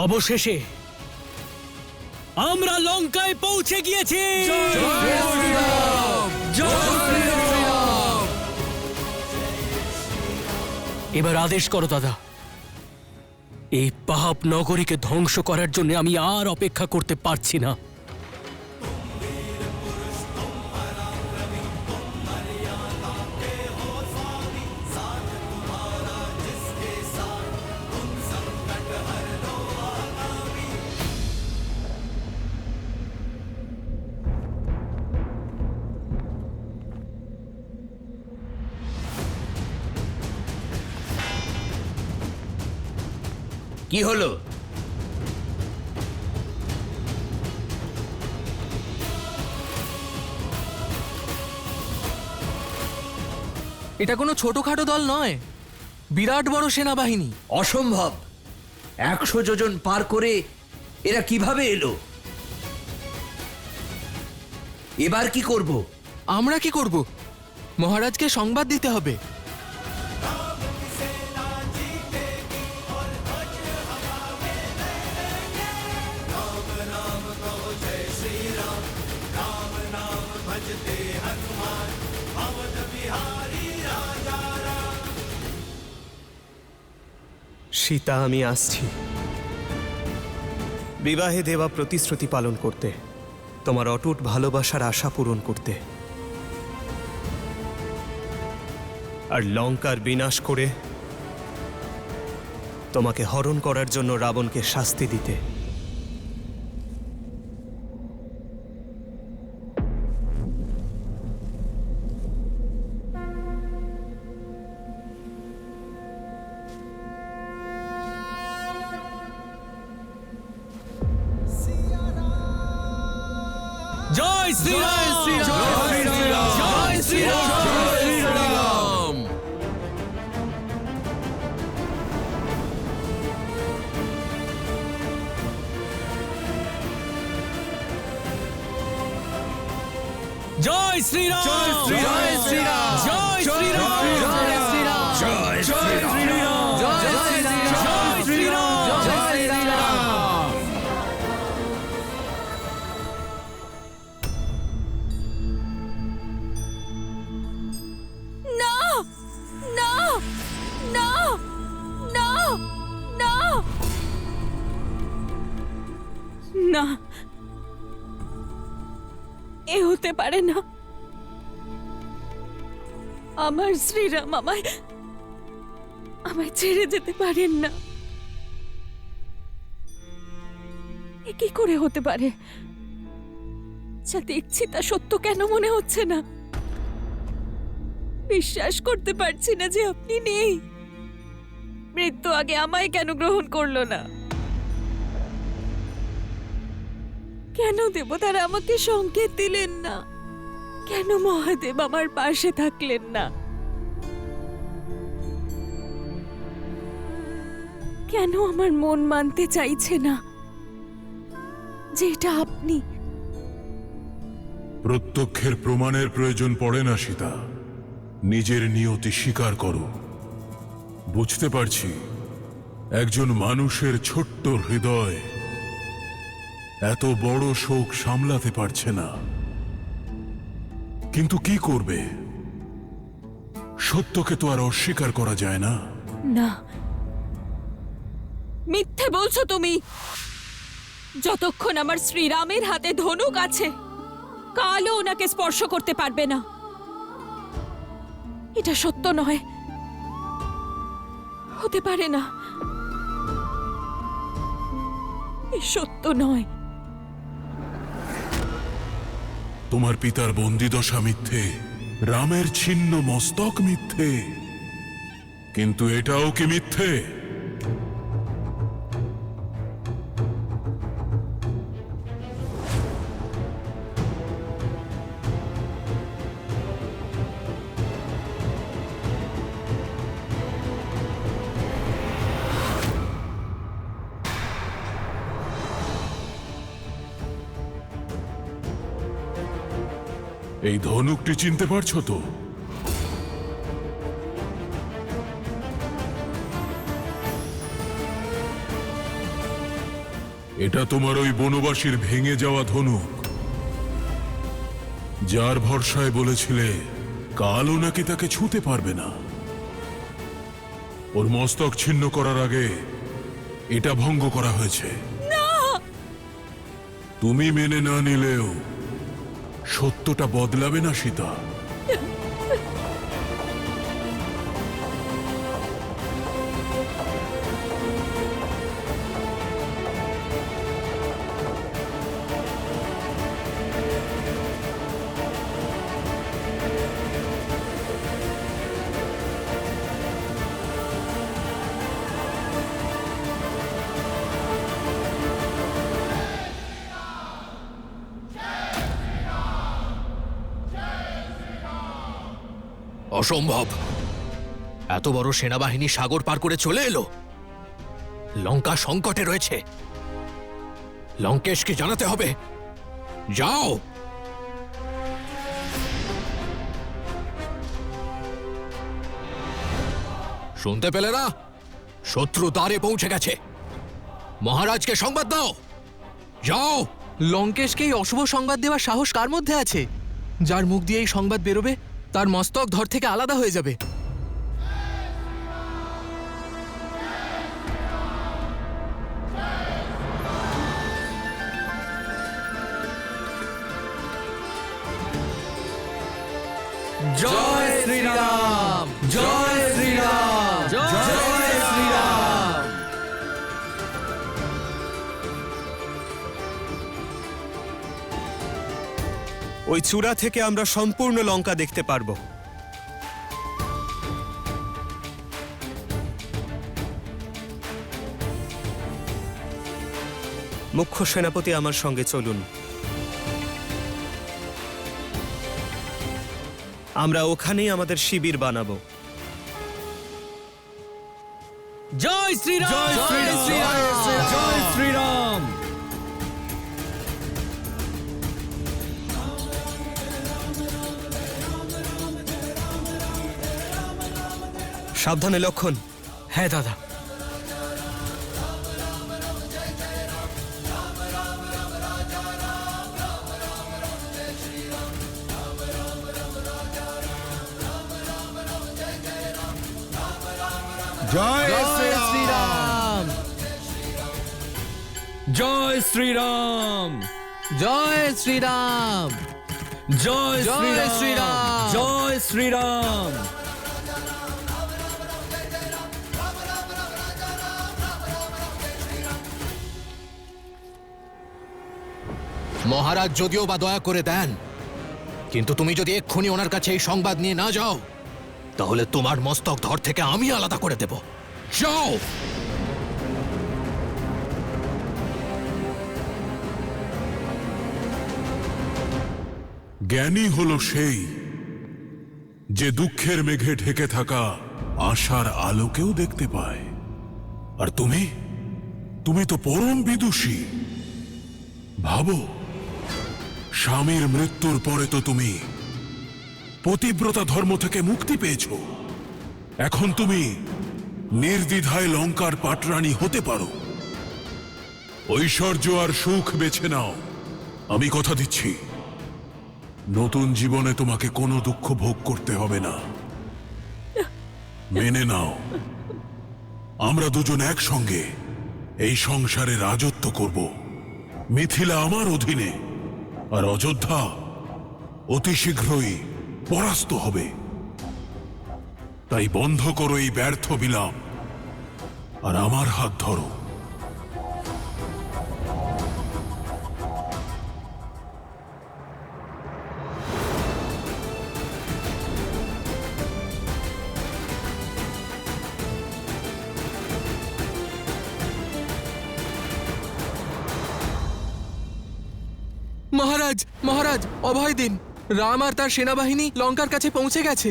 অবশেষে আমরা লঙ্কায় পৌঁছে গিয়েছি। এবার আদেশ করো দাদা, এই পাহাপ নগরীকে ধ্বংস করার জন্য আমি আর অপেক্ষা করতে পারছি না। কি হলো? এটা কোনো ছোটখাটো দল নয়, বিরাট বড় সেনাবাহিনী। অসম্ভব! 100 যোজন পার করে এরা কিভাবে এলো? এবার কি করব? আমরা কি করব? মহারাজকে সংবাদ দিতে হবে। সীতা, আমি আসছি বিবাহে দেওয়া প্রতিশ্রুতি পালন করতে, তোমার অটুট ভালোবাসার আশা পূরণ করতে, আর লঙ্কার বিনাশ করে তোমাকে হরণ করার জন্য রাবণকে শাস্তি দিতে। জয় শ্রীরাম! জয় শ্রীরাম! জয় শ্রীরাম! জয় শ্রীরাম! জয় শ্রীরাম! জয় শ্রীরাম! জয় শ্রীরাম! জয় শ্রীরাম! জয় শ্রীরাম! না না না না না না, এ হতে পারে না। আমার শ্রীরাম আমায় ছেড়ে যেতে পারেন না। এ কি করে হতে পারে? যা দেখছি তা সত্য কেন মনে হচ্ছে না। বিশ্বাস করতে পারছি না যে আপনি নেই। মৃত্যু আগে আমায় কেন গ্রহণ করলো না? কেন দেবতারা আমাকে সংকেত দিলেন না? কেন মহাদেব আমার পাশে থাকলেন না? কেন আমার মন মানতে চাইছে না যে এটা আপনি? প্রত্যক্ষের প্রমাণের প্রয়োজন পড়ে না সীতা, নিজের নিয়তি স্বীকার করো। বুঝতে পারছি একজন মানুষের ছোট্ট হৃদয় এত বড় শোক সামলাতে পারছে না, কিন্তু কি করবে? সত্যকে তো আর অস্বীকার করা যায় না। না, মিথ্যে বলছো তুমি। যতক্ষণ আমার শ্রীরামের হাতে ধনুক আছে, কালও ওনাকে স্পর্শ করতে পারবে না। এটা সত্য নয়, হতে পারে না। এ সত্য নয়। তোমার পিতার বন্দিদশা মিথ্যে, রামের ছিন্ন মস্তক মিথ্যে, কিন্তু এটাও কি মিথ্যে? এই ধনুকটি চিনতে পারছো তো? এটা তোমার ওই বনবাসীর ভেঙে যাওয়া ধনুক, যার ভরসায় বলেছিলে কালও নাকি তাকে ছুঁতে পারবে না। ওর মস্তক ছিন্ন করার আগে এটা ভঙ্গ করা হয়েছে। তুমি মেনে না নিলেও সত্যটা বদলাবে না সীতা। অসম্ভব! এত বড় সেনাবাহিনী সাগর পার করে চলে এলো। লঙ্কা সংকটে রয়েছে। লঙ্কেশকে জানাতে হবে। যাও। শুনতে পেলে না? শত্রু দ্বারে পৌঁছে গেছে। মহারাজকে সংবাদ দাও। যাও। লঙ্কেশকে এই অশুভ সংবাদ দেওয়ার সাহস কার মধ্যে আছে? যার মুখ দিয়ে এই সংবাদ বেরোবে তার মস্তক ধর থেকে আলাদা হয়ে যাবে। জয় শ্রীরাম! জয় শ্রীরাম! জয় শ্রীরাম! ওই চূড়া থেকে আমরা সম্পূর্ণ লঙ্কা দেখতে পারবো। মুখ্য সেনাপতি আমার সঙ্গে চলুন। আমরা ওখানেই আমাদের শিবির বানাবো। জয় শ্রীরাম! জয় শ্রীরাম! জয় শ্রীরাম! সাবধানে লক্ষণ। হ্যাঁ দাদা। জয় শ্রীরাম! জয় শ্রীরাম! জয় শ্রীরাম! জয় জয় শ্রীরাম! জয় শ্রীরাম! মহারাজ যদিও বা দয়া করে দেন, কিন্তু তুমি যদি এক্ষুনি ওনার কাছে এই সংবাদ নিয়ে না যাও, তাহলে তোমার মস্তক ধর থেকে আমি আলাদা করে দেব। যাও। জ্ঞানী হলো সেই যে দুঃখের মেঘে ঢেকে থাকা আশার আলোকেও দেখতে পায়। আর তুমি তুমি তো পরম বিদুষী। ভাবো, স্বামীর মৃত্যুর পরে তো তুমি পতিব্রতা ধর্ম থেকে মুক্তি পেয়েছ। এখন তুমি নির্দ্বিধায় লঙ্কার পাটরানী হতে পারো। ঐশ্বর্য আর সুখ বেছে নাও। আমি কথা দিচ্ছি, নতুন জীবনে তোমাকে কোনো দুঃখ ভোগ করতে হবে না। মেনে নাও, আমরা দুজন একসঙ্গে এই সংসারে রাজত্ব করব। মিথিলা আমার অধীনে, আর অযোধ্যা অতি শীঘ্রই পরাস্ত হবে। তাই বন্ধ করো এই ব্যর্থ বিলাপ, আর আমার হাত ধরো। মহারাজ, মহারাজ, অভয় দিন। রাম আর তার সেনাবাহিনী লঙ্কার কাছে পৌঁছে গেছে।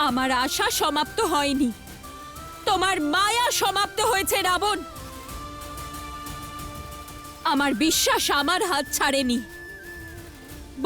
আমার আশা সমাপ্ত হয়নি, তোমার মায়া সমাপ্ত হয়েছে রাবণ। আমার বিশ্বাস আমার হাত ছাড়েনি,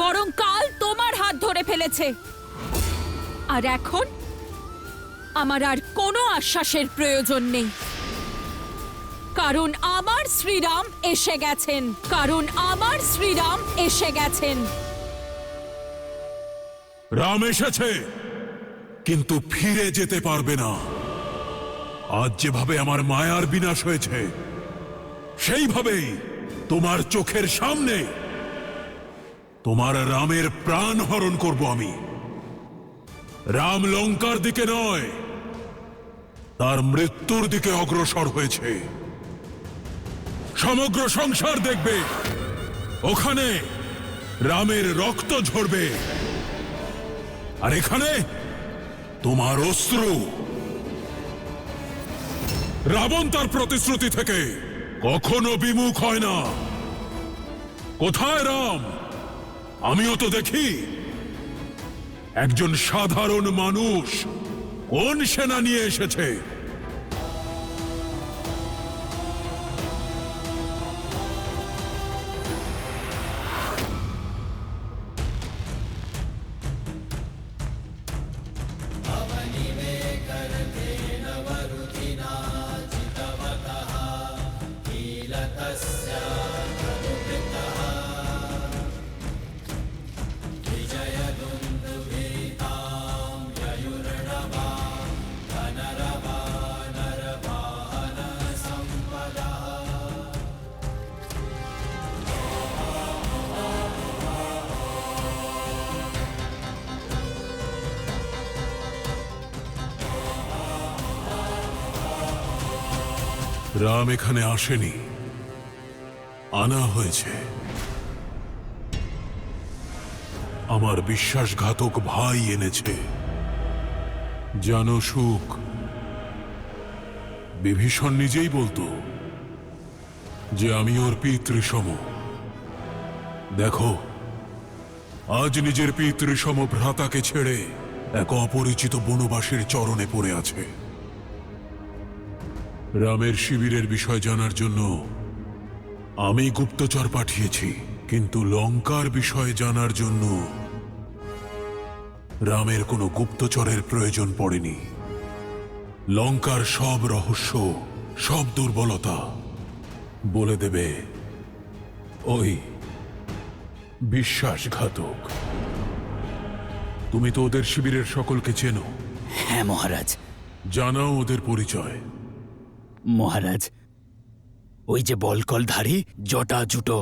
বরং কাল তোমার হাত ধরে ফেলেছে। আর এখন আমার আর কোনো আশ্বাসের প্রয়োজন নেই, কারণ আমার শ্রীরাম এসে গেছেন, কারণ আমার শ্রীরাম এসে গেছেন। রাম এসেছে, কিন্তু ফিরে যেতে পারবে না। আজ যেভাবে আমার মায়ার বিনাশ হয়েছে, সেইভাবেই তোমার চোখের সামনে তোমার রামের প্রাণ হরণ করব আমি। রাম লঙ্কার দিকে নয়, তার মৃত্যুর দিকে অগ্রসর হয়েছে। সমগ্র সংসার দেখবে, ওখানে রামের রক্ত ঝরবে, আর এখানে তোমার অস্ত্র। রাবণ তার প্রতিশ্রুতি থেকে কখনো বিমুখ হয় না। কোথায় রাম? আমিও তো দেখি। একজন সাধারণ মানুষ কোন সেনা নিয়ে এসেছে? রাম এখানে আসেনি, আনা হয়েছে। আমার বিশ্বাসঘাতক ভাই এনেছে। জানো সুখ, বিভীষণ নিজেই বলতো যে আমি ওর পিতৃসম। দেখো, আজ নিজের পিতৃসম ভ্রাতাকে ছেড়ে এক অপরিচিত বনবাসীর চরণে পড়ে আছে। রামের শিবিরের বিষয় জানার জন্য আমি গুপ্তচর পাঠিয়েছি, কিন্তু লঙ্কার বিষয় জানার জন্য রামের কোনো গুপ্তচরের প্রয়োজন পড়েনি। লঙ্কার সব রহস্য, সব দুর্বলতা বলে দেবে ওই বিশ্বাসঘাতক। তুমি তো ওদের শিবিরের সকলকে চেনো। হ্যাঁ মহারাজ। জানাও ওদের পরিচয়। মহারাজ, ওই যে বলকলধারী, জটা জুটো,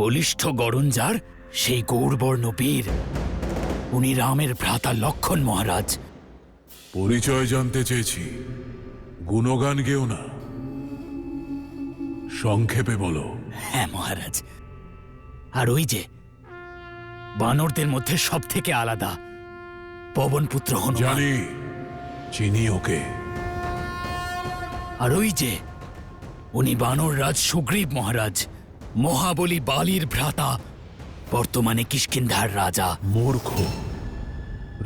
বলিষ্ঠ গরঞ্জার, সেই গৌরবর্ণ বীর, উনি রামের ভ্রাতা লক্ষণ মহারাজ। পরিচয় জানতে চেয়েছি, গুণগান গেও না, সংক্ষেপে বলো। হ্যাঁ মহারাজ। আর ওই যে বানরদের মধ্যে সব থেকে আলাদা, পবনপুত্র হনুমান। জানি, চিনি ওকে। আর ওই যে উনি বানর রাজ সুগ্রীব মহারাজ, মহাবলী বালির ভ্রাতা, বর্তমানে কিষ্কিন্ধার রাজা। মূর্খ,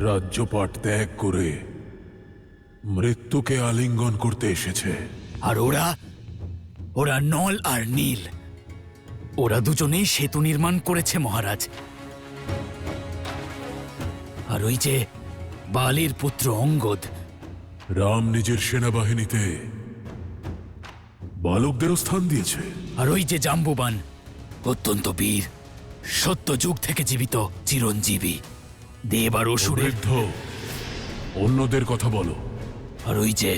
রাজ্যপাট ত্যাগ করে মৃত্যুকে আলিঙ্গন করতে এসেছে। আর ওরা নল আর নীল, ওরা দুজনেই সেতু নির্মাণ করেছে মহারাজ। আর ওই যে বালির পুত্র অঙ্গদ, রাম নিজের সেনাবাহিনীতে বালকদেরও স্থান দিয়েছে। আর ওই যে জাম্বুবান, অত্যন্ত বীর, সত্য যুগ থেকে জীবিত চিরঞ্জীবী, দেব আর অসুরের। বৃদ্ধ, অন্যদের কথা বলো। আর ওই যে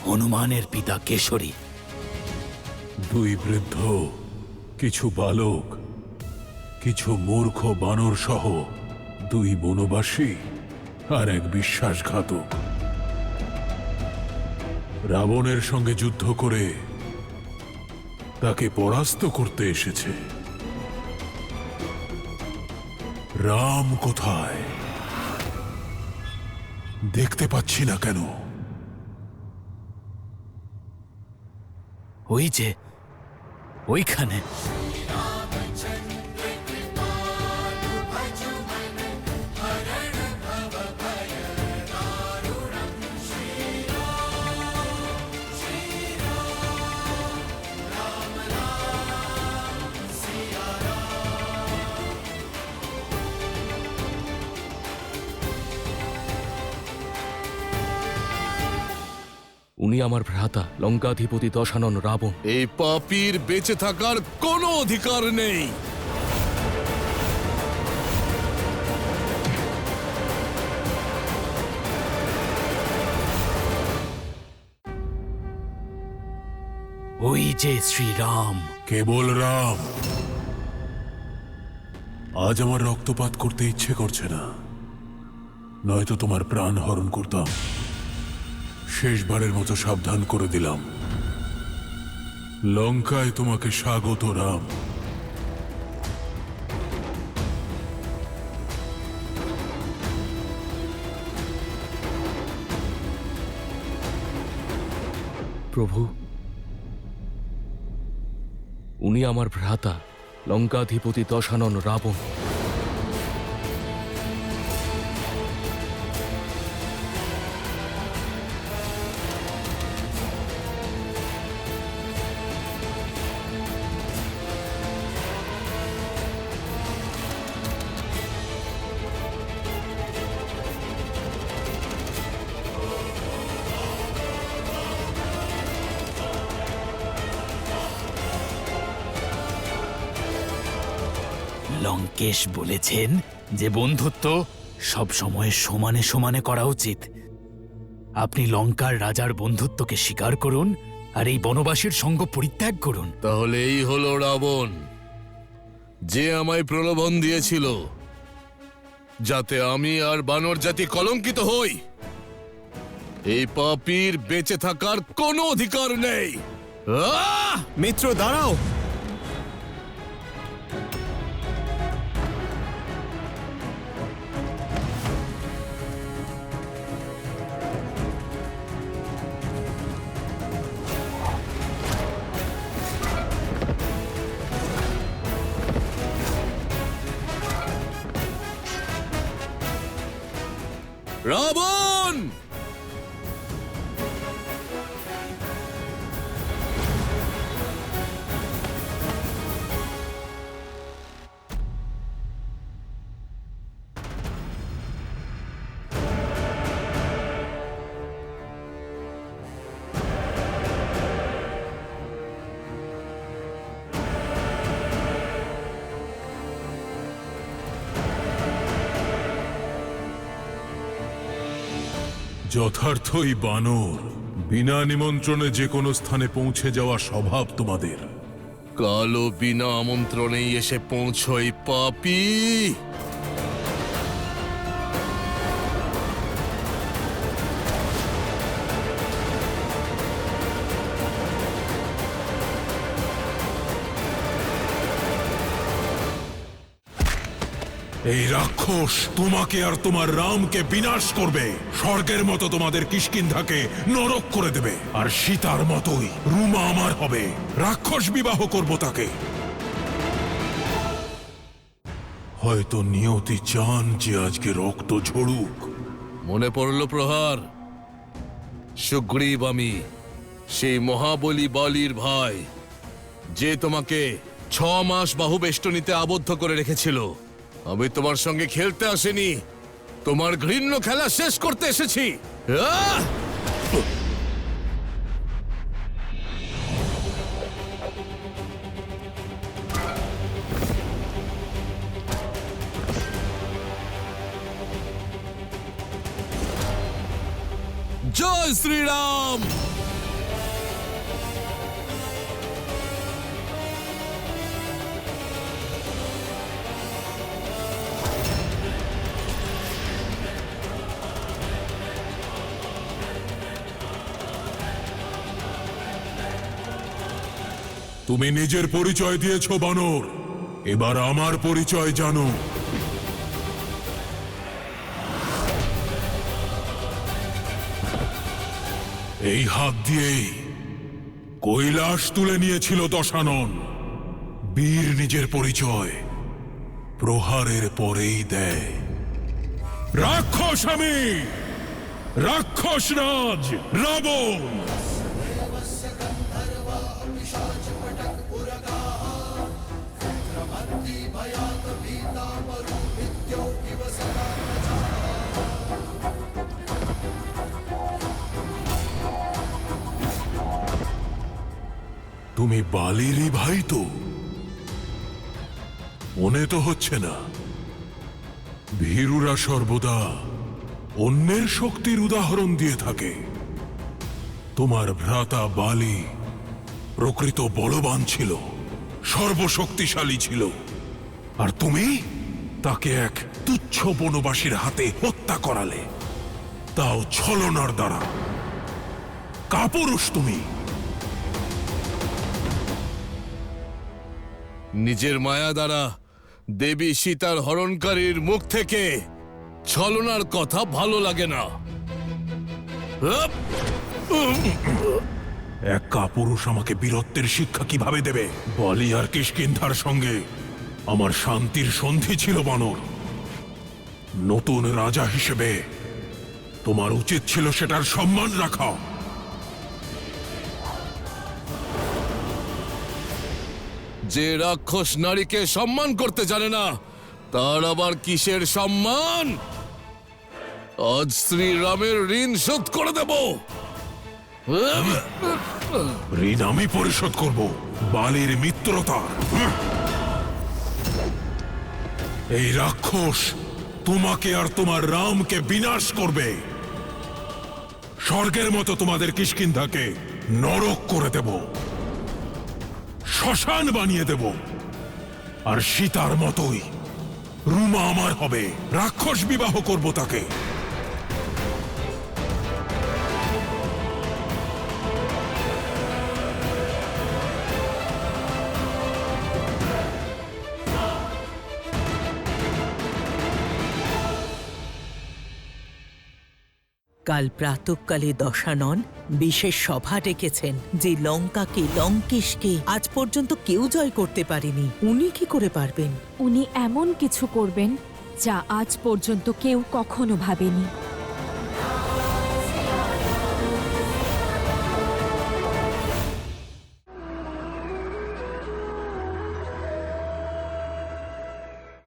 হনুমানের পিতা কেশরী। দুই বৃদ্ধ, কিছু বালক, কিছু মূর্খ বানর সহ দুই বনবাসী আর এক বিশ্বাসঘাতক। রাবণের সঙ্গে যুদ্ধ করে তাকে পরাস্ত করতে এসেছে। রাম কোথায়? দেখতে পাচ্ছি না কেন? ওই যে ওইখানে। উনি আমার ভ্রাতা লঙ্কাধিপতি দশানন রাবণ। এই পাপীর বেঁচে থাকার কোনো অধিকার নেই। ওই যে শ্রীরাম। কেবল রাম। আজ আমার রক্তপাত করতে ইচ্ছে করছে না, নয়তো তোমার প্রাণ হরণ করতাম। শেষবারের মতো সাবধান করে দিলাম, লঙ্কায় তোমাকে স্বাগত রাম। প্রভু, উনি আমার ভ্রাতা লঙ্কাধিপতি দশানন রাবণ। লঙ্কেশ বলেছেন যে বন্ধুত্ব সব সময় সমানে সমানে করা উচিত। আপনি লঙ্কার রাজার বন্ধুত্বকে স্বীকার করুন আর এই বনবাসীর সঙ্গ পরিত্যাগ করুন। তাহলে এই হলো রাবণ, যে আমায় প্রলোভন দিয়েছিল যাতে আমি আর বানর জাতি কলঙ্কিত হই। এই পাপীর বেঁচে থাকার কোনো অধিকার নেই। মিত্র দাঁড়াও। রাবণ! যথার্থই বানর, বিনা নিমন্ত্রণে যে কোনো স্থানে পৌঁছে যাওয়া স্বভাব তোমাদের। কালো বিনা আমন্ত্রণেই এসে পৌঁছই পাপী। এই রাক্ষস তোমাকে আর তোমার রামকে বিনাশ করবে। স্বর্গের মতো তোমাদের কিষ্কিন্ধাকে নরক করে দেবে, আর সীতার মতোই রুমা আমার হবে। রাক্ষস বিবাহ করব তাকে। হয়তো নিয়তি চান যে আজকে রক্ত ঝরুক। মনে পড়ল প্রহার, সুগ্রীব আমি, সেই মহাবলী বালির ভাই, যে তোমাকে 6 মাস বাহুবেষ্টনীতে আবদ্ধ করে রেখেছিল। আমি তোমার সঙ্গে খেলতে আসিনি, তোমার ঘৃণ্য খেলা শেষ করতে এসেছি। জয় শ্রীরাম। তুমি নিজের পরিচয় দিয়েছ বানর, এবার আমার পরিচয় জানো। এই হাত দিয়েই কৈলাস তুলে নিয়েছিল দশানন। বীর নিজের পরিচয় প্রহারের পরেই দেয়। রাক্ষস আমি, রাক্ষস রাজ রাবণ। তুমি বালিরই ভাই তো? মনে তো হচ্ছে না। ভীরুরা সর্বদা অন্যের শক্তির উদাহরণ দিয়ে থাকে। তোমার ভ্রাতা বালি প্রকৃত বলবান ছিল, সর্বশক্তিশালী ছিল, আর তুমি তাকে এক তুচ্ছ বনবাসীর হাতে হত্যা করালে, তাও ছলনার দ্বারা। কাপুরুষ তুমি। নিজের মায়া দ্বারা দেবী সীতার হরণকারীর মুখ থেকে ছলনার কথা ভালো লাগে না। আপ! এক কাপুরুষ আমাকে বীরত্বের শিক্ষা কিভাবে দেবে? বলি আর কিষ্কিন্ধার সঙ্গে আমার শান্তির সন্ধি ছিল বানর। নতুন রাজা হিসেবে তোমার উচিত ছিল সেটার সম্মান রাখা। যে রাক্ষস নারীকে সম্মান করতে জানে না, তার আবার কিসের সম্মান? আজ শ্রীরামের ঋণ শোধ করে দেব। ঋণ আমি পরিশোধ করব বালির মিত্রতা। এই রাক্ষস তোমাকে আর তোমার রামকে বিনাশ করবে। স্বর্গের মতো তোমাদের কিষ্কিন্ধাকে নরক করে দেব, শ্মশান বানিয়ে দেব। আর সীতার মতোই রুমা আমার হবে। রাক্ষস বিবাহ করব তাকে। কাল প্রাতঃকালে দশানন বিশেষ সভা ডেকেছেন যে লঙ্কাকে, লঙ্কেশকে আজ পর্যন্ত কেউ জয় করতে পারেনি। উনি কি করে পারবেন? উনি এমন কিছু করবেন যা আজ পর্যন্ত কেউ কখনো ভাবেনি।